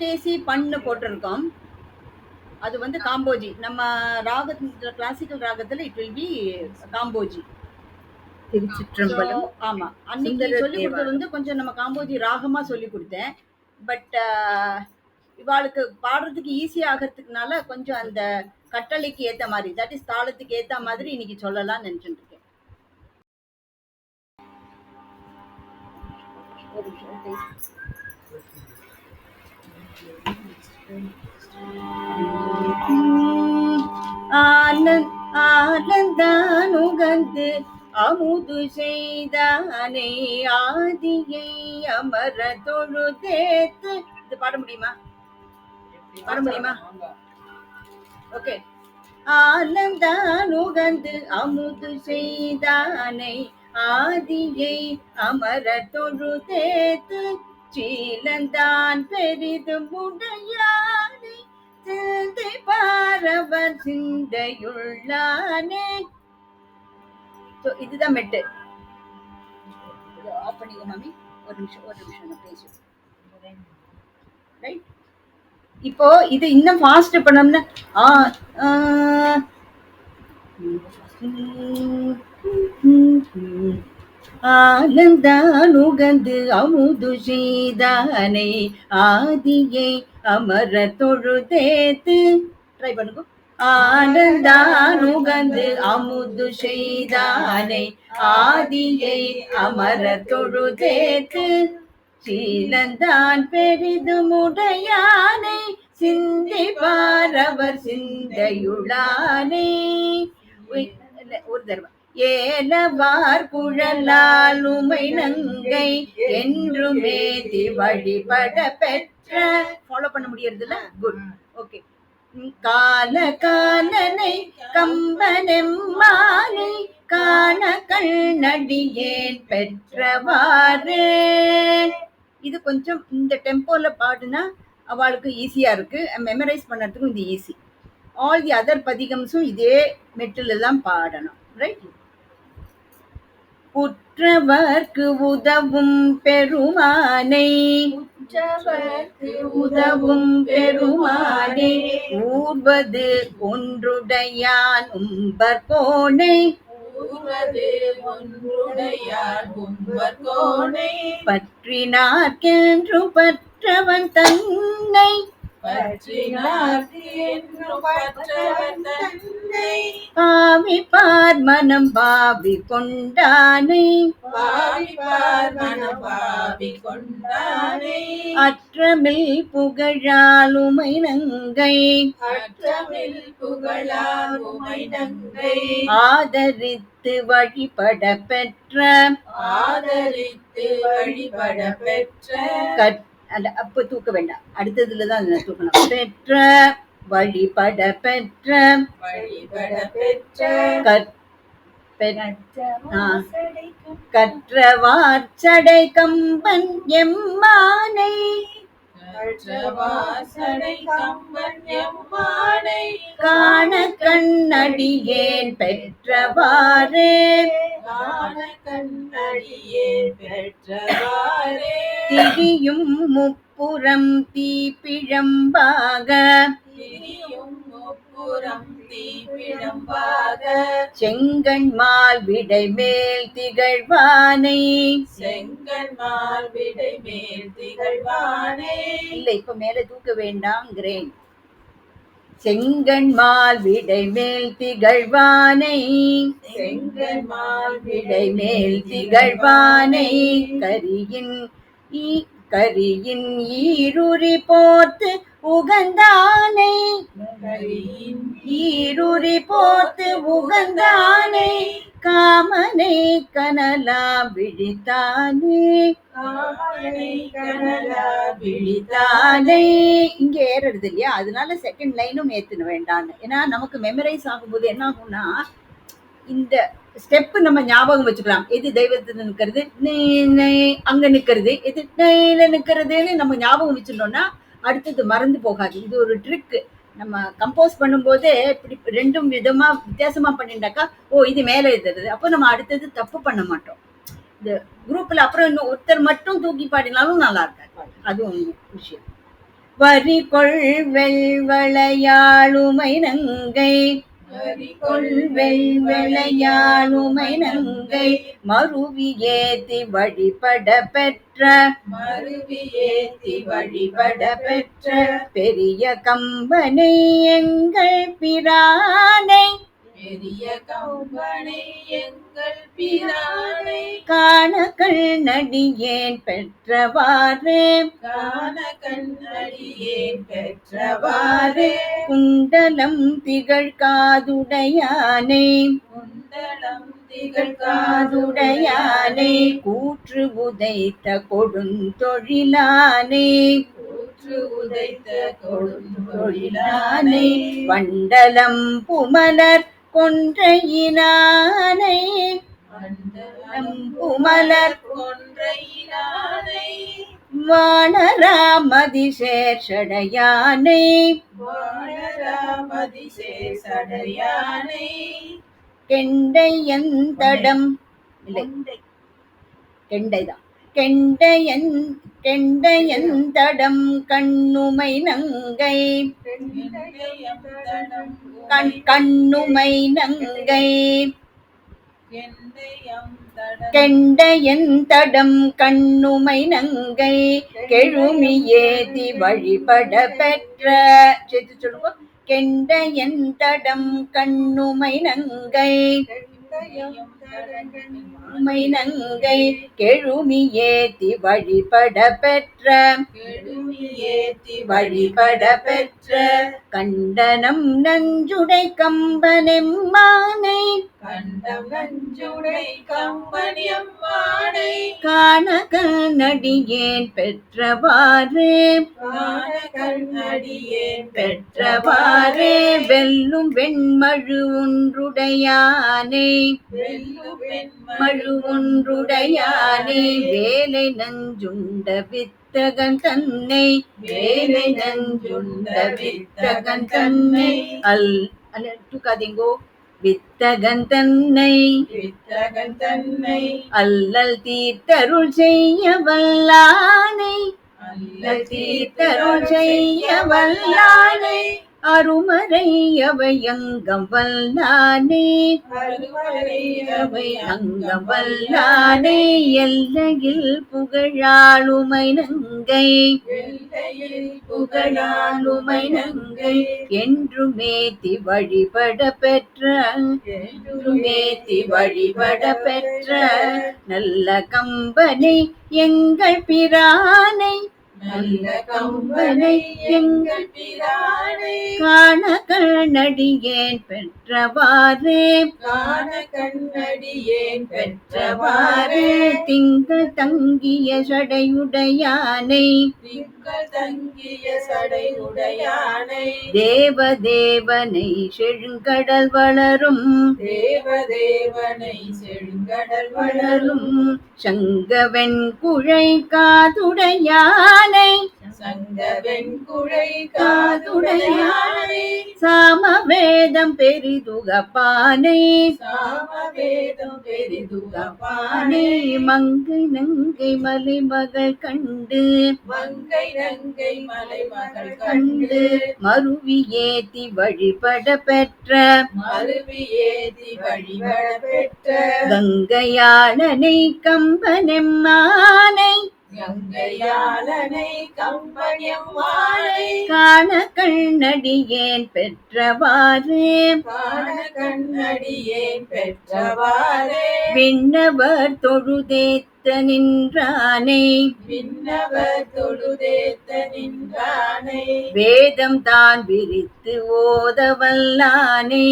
புலகேசி பண்ணு போட்டிருக்கோம். அது வந்து காம்போஜி. நம்ம ராகத்துல கிளாசிக்கல் ராகத்துல it will be Kambhoji. Thiruchitrambalam. ஆமா, அன்னைக்கு சொல்லி கொடுத்தது வந்து கொஞ்சம் நம்ம காம்போஜி ராகமா சொல்லி கொடுத்தேன். பட் இவாளுக்கு பாடுறதுக்கு ஈஸியா ஆகிறதுக்குனால கொஞ்சம் அந்த கட்டளைக்கு ஏத்த மாதிரி, தட் இஸ் தாளத்துக்கு ஏத்த மாதிரி இன்னைக்கு சொல்லலாம்னு நினைச்சுட்டு இருக்கேன். ஒரு ஆனந்தானுகந்து அமுது செய்தானே ஆதியை அமர தொழுதேத்து. இது பாட முடியுமா? பாட முடியுமா? ஓகே. ஆனந்தானுகந்து அமுது செய்தானை ஆதியை அமர தொழுதேத்து சீலந்தான் பெரிதும் உடையானே சிந்தை பாரவர் சிந்தையுள்ளானே. இதுதான் மெட்டு. ஆஃப் பண்ணிக்கோ மாமி. ஒரு நிமிஷம் நான் பேசுவேன். ரைட். இப்போ இது இன்னும் ஃபாஸ்ட் பண்ணோம்னா ஆனந்தானுகந்து அமுது செய்தானை ஆதியை அமர தொழுதேத்து. ட்ரை பண்ணுங்க. ஆனந்தானுகந்து அமுது செய்தானை ஆதியை அமர தொழுதேத்து சீலந்தான் பெரிதுமுடையானை சிந்தி பாரவர் சிந்தையுளானே. ஒரு தடவை. ஏலவார் குழலால் உமை நங்கை என்றுமே வழிபட பெற்ற. ஃபாலோ பண்ண முடியறதுல குட். ஓகே. கால காலனை கம்பனெம்மானை காண கண்ணடியேன் பெற்றவாறு. இது கொஞ்சம் இந்த டெம்போல பாடுனா அவளுக்கு ஈஸியா இருக்கு, மெமரைஸ் பண்ணுறதுக்கும் இது ஈஸி. ஆல் தி அதர் பதிகம்ஸும் இதே மெட்டில் தான் பாடணும். ரைட். உற்றவர்க்கு உதவும் பெருமானை உதவும் பெருமானை ஊர்வது ஒன்றுடையான் உம்பர்கோனை பற்றினார்க்கென்று பற்றவன் தன்னை பாவிப்பார் மனம் பாவி கொண்டானை அற்றமில் புகழாலுமை நங்கை ஆதரித்து வழிபட பெற்ற அப்ப தூக்க வேண்டாம், அடுத்ததுலதான் தூக்கணும். பெற்ற வழிபட பெற்ற கற்றவார் சடை கம்பன் எம்மானை காண கண்ணடியேன் பெற்றவாறே. திரியும் முப்புறம் தீப்பிழம்பாக செங்கண்மால் விடை மேல் திகழ்வானை இல்ல, இப்ப மேல தூக்க வேண்டாங்கிறேன். செங்கண்மால் விடை மேல் திகழ்வானை விடை மேல் திகழ்வானை கரியின் ஈருரி போர்த்து உகந்தானை ஈருரி போர்த்து உகந்தானை காமனை கனலா விழித்தானே இங்க ஏறது இல்லையா, அதனால செகண்ட் லைனும் ஏத்துன வேண்டான்னு. ஏன்னா நமக்கு மெமரைஸ் ஆகும்போது என்ன ஆகும்னா இந்த ஸ்டெப் நம்ம ஞாபகம் வச்சுக்கலாம். எது தெய்வத்துல நிக்கிறது, அங்க நிக்கிறது, எது நெய்ல நிக்கிறதுன்னு நம்ம ஞாபகம் வச்சுட்டோம்னா அடுத்தது மறந்து போகாது. இது ஒரு ட்ரிக். நம்ம கம்போஸ் பண்ணும்போது இப்படி ரெண்டும் விதமா வித்தியாசமா பண்ணிட்டாக்கா இது மேல எழுதுறது, அப்போ நம்ம அடுத்தது தப்பு பண்ண மாட்டோம். இந்த குரூப்ல அப்புறம் இன்னும் ஒருத்தர் மட்டும் தூக்கி பாடினாலும் நல்லா இருக்காது. அதுவும் விஷயம். வரிகொள் வெள்வளையாளுமை நங்கை வரிகொள் வெள்வளையாளுமை நங்கை மருவி ஏத்தி வழிபட பெற்ற பெரிய கம்பனை எங்கள் பிரானை காண கண்ணடியேன் பெற்றவாறு குண்டலம் திகழ் காதுடையானை கூற்று உதைத்த கொடுந்தொழிலானே வண்டலம் புமலர் கொன்றையினானை வானராமதிசேஷடையானை கெண்டையந்தடம் இல்லை கெண்டைதான் கெண்டையந்தடம் கண்ணுமை நங்கை கண்ணுமை நங்கை கெண்டையந்தடம் கண்ணுமை நங்கை கெழுமியேதி வழிபட பெற்ற சேர்த்து சொல்லுவோம். கெண்டையந்தடம் கண்ணுமை நங்கை நங்கை கெழுமியேத்தி வழிபட பெற்ற கண்டனம் நஞ்சுடை கம்பனெம்மானை காண கண்ணடியேன் பெற்றவாறு வெல்லும் வெண்மழு ஒன்றுடையானை வேலை நஞ்சுண்ட வித்தகன் தன்னை தூக்காதீங்கோ. வித்தகன் தன்னை அல்லல் தீர்த்தருள் செய்ய வல்லானை அருமறை அவை அங்கம் வல்லானே எல்லையில் புகழாளுமை நங்கை என்றுமேத்தி வழிபட பெற்ற நல்ல கம்பனை எங்கள் பிரானை காண கண்ணடியேன் பெற்றவாறு திங்கள் தங்கிய சடையுடையானை தேவதேவனை செழுங்கடல் வளரும் சங்கவெண் குழை காதுடையானை சாமவேதம் பெரிதுகப்பானை மங்கை நங்கை மலைமகள் கண்டு மருவி ஏத்தி வழிபட பெற்ற கங்கையாளனை கம்பனெம்மானை காண கண்ணடியேன் பெற்றவாறு விண்ணவர் தொழுதேத்த நின்றானை வேதம் தான் விரித்து ஓதவல்லானை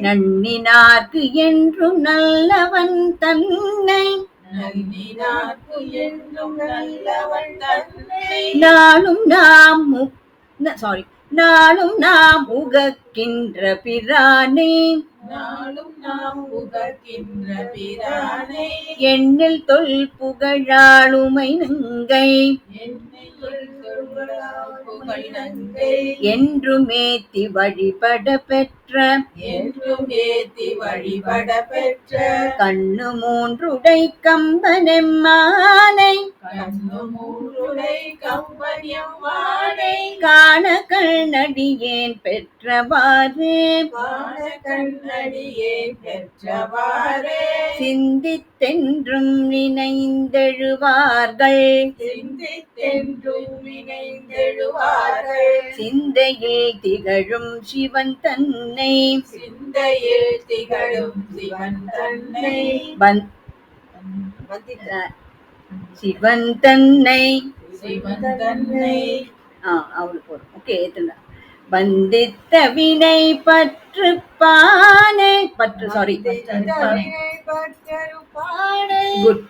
நன்னினார்க்கு என்றும் நல்லவன் தன்னை நாளும் நாம் உகக்கின்ற பிரானே எண்ணில் தொல் புகழாளுமை நங்கை புகழ் நங்கை என்றும் ஏத்தி வழிபட பெற்ற என்றும் ஏத்தி வழிபட பெற்ற கண்ணு மூன்றுடை கம்பனெம்மானை கண்ணு மூருடை கம்பனியம்மானை காண கண்ணடியேன் பெற்றவாறு காண கண்ணடியே பெற்றவாறே சிந்தித்தென்றும் நினைந்தெழுவார்கள் சிந்தித்தென்றும் நினைந்தெழுவார்கள் சிந்தையில் திகழும் சிவன் தன்னை சிந்தையில் திகழும் சிவன் தன்னை சிவன் தன்னை சிவன் தன்னை அவளுக்கு வரும். ஓகே, ஏத்துங்க. வந்தித்த வினை பற்று பானை பற்று சாரி குட்.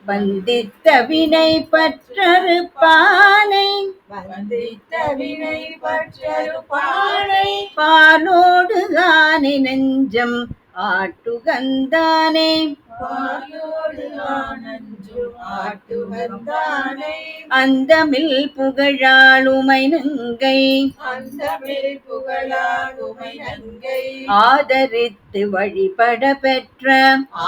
வந்தித்த வினை பற்றரு பானை வந்தித்த வினை பற்றரு பானை பாலோடு ஆனை நெஞ்சம் ஆட்டுகந்தானே பாலோடு ஆனஞ்சும் ஆட்டுவந்தானை அந்தமில் புகழாளுமை நங்கை அந்தமில் புகழாளுமை நங்கை ஆதரித்து வழிபட பெற்ற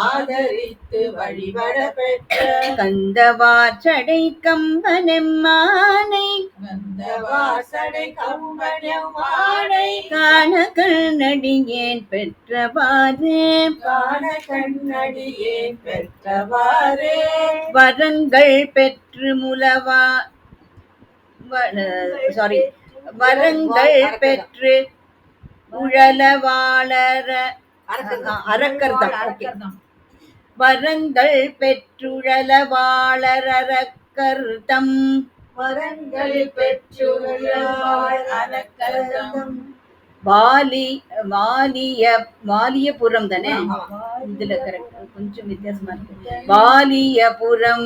ஆதரித்து வழிபட பெற்ற கந்தவாச்சடை கம்பனெம்மானை வந்த வாசடை கம்பனம்மானை காண கண்ணடியேன் பெற்றவாறு காண கண்ணடியே பெற்றவாறே வரங்கள் பெற்று முலவா சாரி வரங்கள் பெற்று உழலவாளர அரக்கர்தம். ஓகே. வரங்கள் பெற்றுழலவாளரக்கர்தம் வரங்கள் பெற்றுள்ளார் அனக்கர்தம் வாலியபுரம் தானே இதுல கரெக்ட், கொஞ்சம் வித்தியாசமா இருக்கு. வாலியபுரம்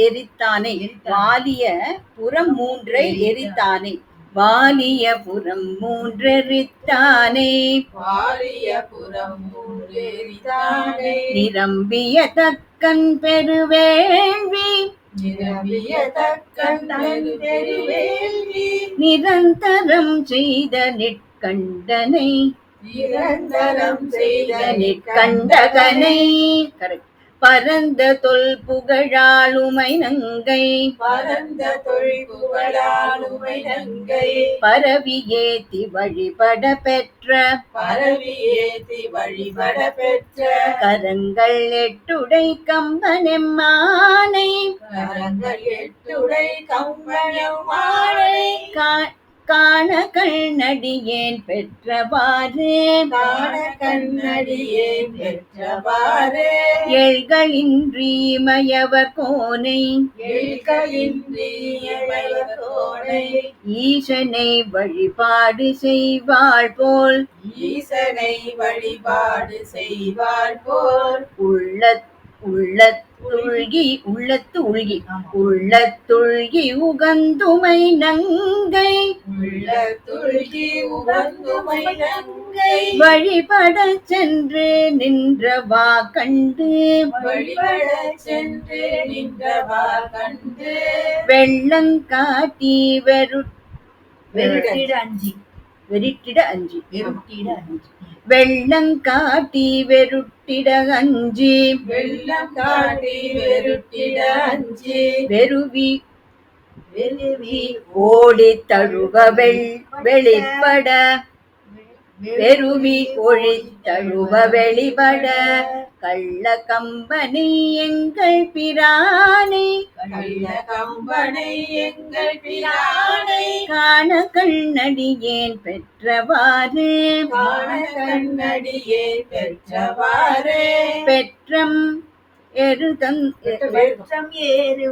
எரித்தானே வாலியபுரம் மூன்றை எரித்தானே வாலியபுரம் மூன்றெரித்தானே வாலியபுரம் மூன்றெரித்தானே நிரம்பிய தக்கன் பெருவேள்வி நிரம்பிய தக்கன் பெருவேள்வி நிரந்தரம் செய்த நிற்கண்டனை நிரந்தரம் செய்த நிற்கண்டகனை கரெக்ட். பரந்த தொல் புகழாளுமை நங்கை பரந்த தொழில் புகழாளுமை நங்கை பரவி ஏத்தி வழிபட பெற்ற பரவி ஏத்தி வழிபட பெற்ற கரங்கள் எட்டுடை கம்பனெம்மானை கரங்கள் எட்டுடை கம்பனம்மானை காண கண்ணடியேன் பெற்றவாறு காண கண்ணடியே பெற்றவாறே எழ்களின்றி மயவர் கோனை எழுக்கையின்றியவர் கோனை ஈசனை வழிபாடு செய்வாள் போல் ஈசனை வழிபாடு செய்வார் போல் உள்ளத்துள்கி உகந்துமை நங்கை உள்ள துள்கி உகந்துமை நங்கை வழிபட சென்று நின்றவா கண்டு வழிபட சென்று நின்றவா கண்டு வெள்ளங்காட்டி வெருட்டிட அஞ்சி வெள்ளங்காட்டி வெருட்டிட அஞ்சி வெள்ளம் காட்டி வெருட்டிட அஞ்சி வெறுவி ஓடி தழுவ வெளிப்பட வெறுவி ஒளி தழுவ வெளிப்பட கள்ள கம்பனை எங்கள் பிரானை கள்ள கம்பனை எங்கள் பிரானை காண கண்ணடியேன் பெற்றவாறு காண கண்ணடியே பெற்றவாறே பெற்றம் ஏறு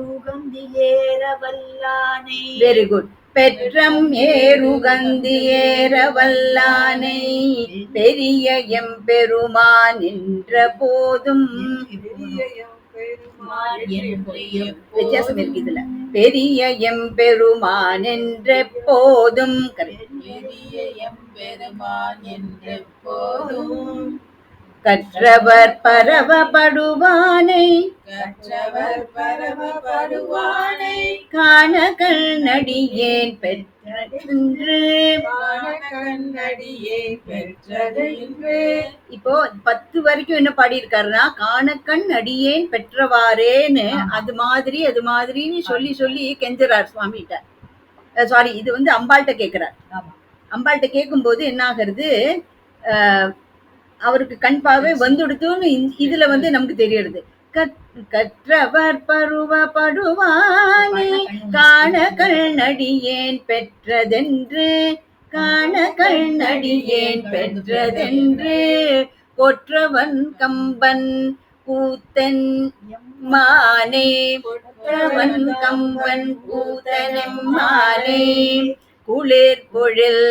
உகந்தி ஏற வல்லானை வெரி குட். பெற்றம் ஏறுகந்தி ஏற வல்லானை பெரிய எம்பெருமான் என்ற போதும் வித்தியாசம் இருக்கு இதுல. பெரிய எம்பெருமான் என்ற போதும் பெரிய எம்பெருமான் என்ற போதும் கற்றவர் பரவப்படுவானை கற்றவர் பரவப்படுவானை காண கண்ணடியேன் பெற்றென்று. காண கண்ணடியே பெற்றது இன்று. இப்போ 10 வரைக்கும் என்ன பாடியிருக்காருன்னா, காணக்கண் அடியேன் பெற்றவாறேன்னு அது மாதிரின்னு சொல்லி சொல்லி கெஞ்சுறார் சுவாமிகிட்ட. சாரி, இது வந்து அம்பாள்கிட்ட கேட்கிறார். அம்பாள்கிட்ட கேட்கும்போது என்ன ஆகிறது, அவருக்கு கண் பார்வை வந்துடுத்துன்னு இதுல வந்து நமக்கு தெரியறது. கற்றவர் பருவப்படுவானே காண கண்ணடியேன் பெற்றதென்று. காண கண்ணடியேன் பெற்றதென்று. கொற்றவன் கம்பன் கூத்தன் மானே. கொற்றவன் கம்பன் கூத்தனெம்மானே. குளிர் பொழில்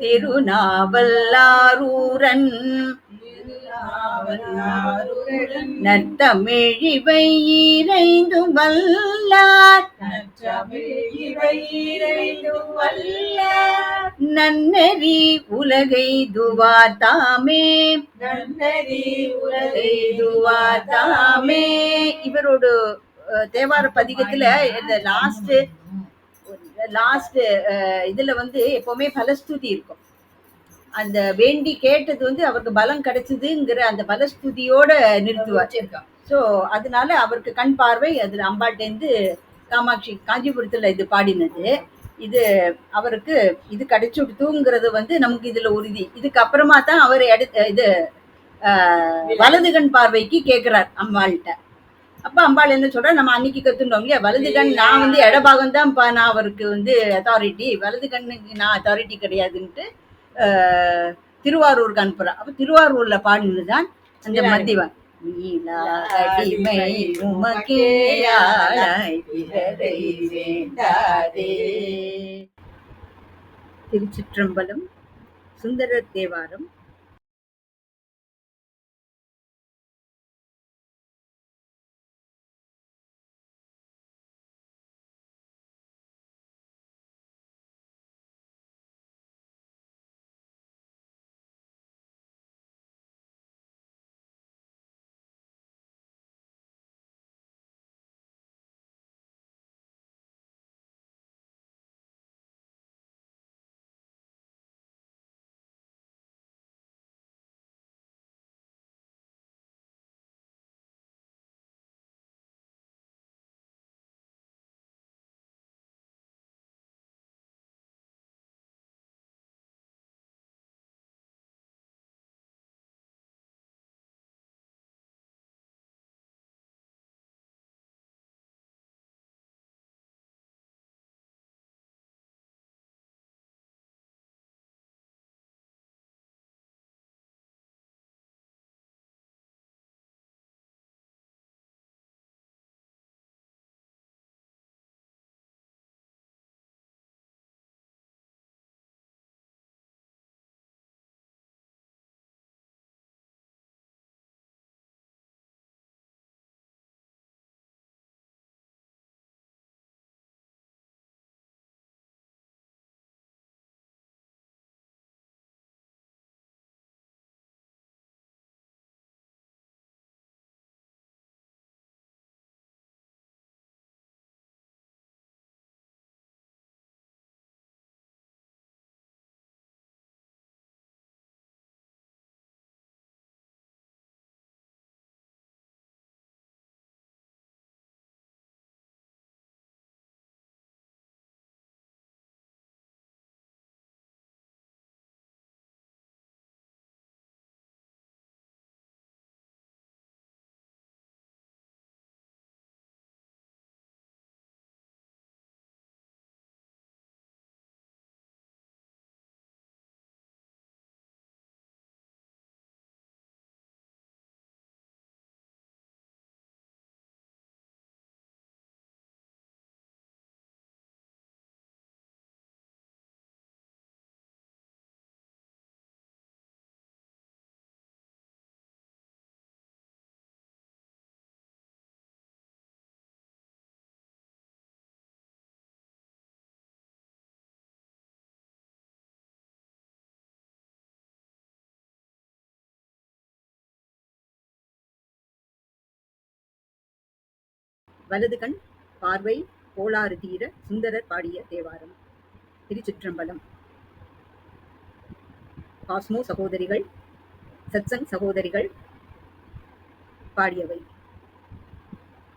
திருநாவல்லாரூரன் நத்தமிழிவை ஈரைந்தும் வல்லார். நன்னெறி உலகெய்துவார் தாமே. இவரோட தேவார பதிகத்துல இந்த லாஸ்ட் இதுல வந்து எப்பவுமே பலஸ்துதி இருக்கும். அந்த வேண்டி கேட்டது வந்து அவருக்கு பலம் கிடைச்சதுங்கிற அந்த பலஸ்துதியோட நிறுத்துவார். ஸோ அதனால அவருக்கு கண் பார்வை அதுல அம்பாட்டேந்து காமாட்சி காஞ்சிபுரத்துல இது பாடினது. இது அவருக்கு இது கிடைச்சுடுத்துங்கிறது வந்து நமக்கு இதுல உறுதி. இதுக்கு அப்புறமா தான் அவர் இது வலது கண் பார்வைக்கு கேட்கிறார் அம்பாள்கிட்ட. அப்ப அம்பாள் என்ன சொல்றா, நம்ம அன்னைக்கு கத்துட்டோம் இல்லையா, வலது கண் நான் வந்து இடபாகம் தான் நான் அவருக்கு வந்து அத்தாரிட்டி, வலது கண்ணுக்கு நான் அத்தாரிட்டி கிடையாதுன்ட்டு திருவாரூருக்கு அனுப்புறா. அப்ப திருவாரூர்ல பாடினதுதான் அந்த மத்திவன். நீலாடிமை உமக்கேயாளாய் பிறரை வேண்டாதே. திருச்சிற்றம்பலம். சுந்தரர் தேவாரம். வலது கண் பார்வை கோளாறு தீர சுந்தரர் பாடிய தேவாரம். திருச்சிற்றம்பலம். காஸ்மோ சகோதரிகள், சத்சங் சகோதரிகள் பாடியவை.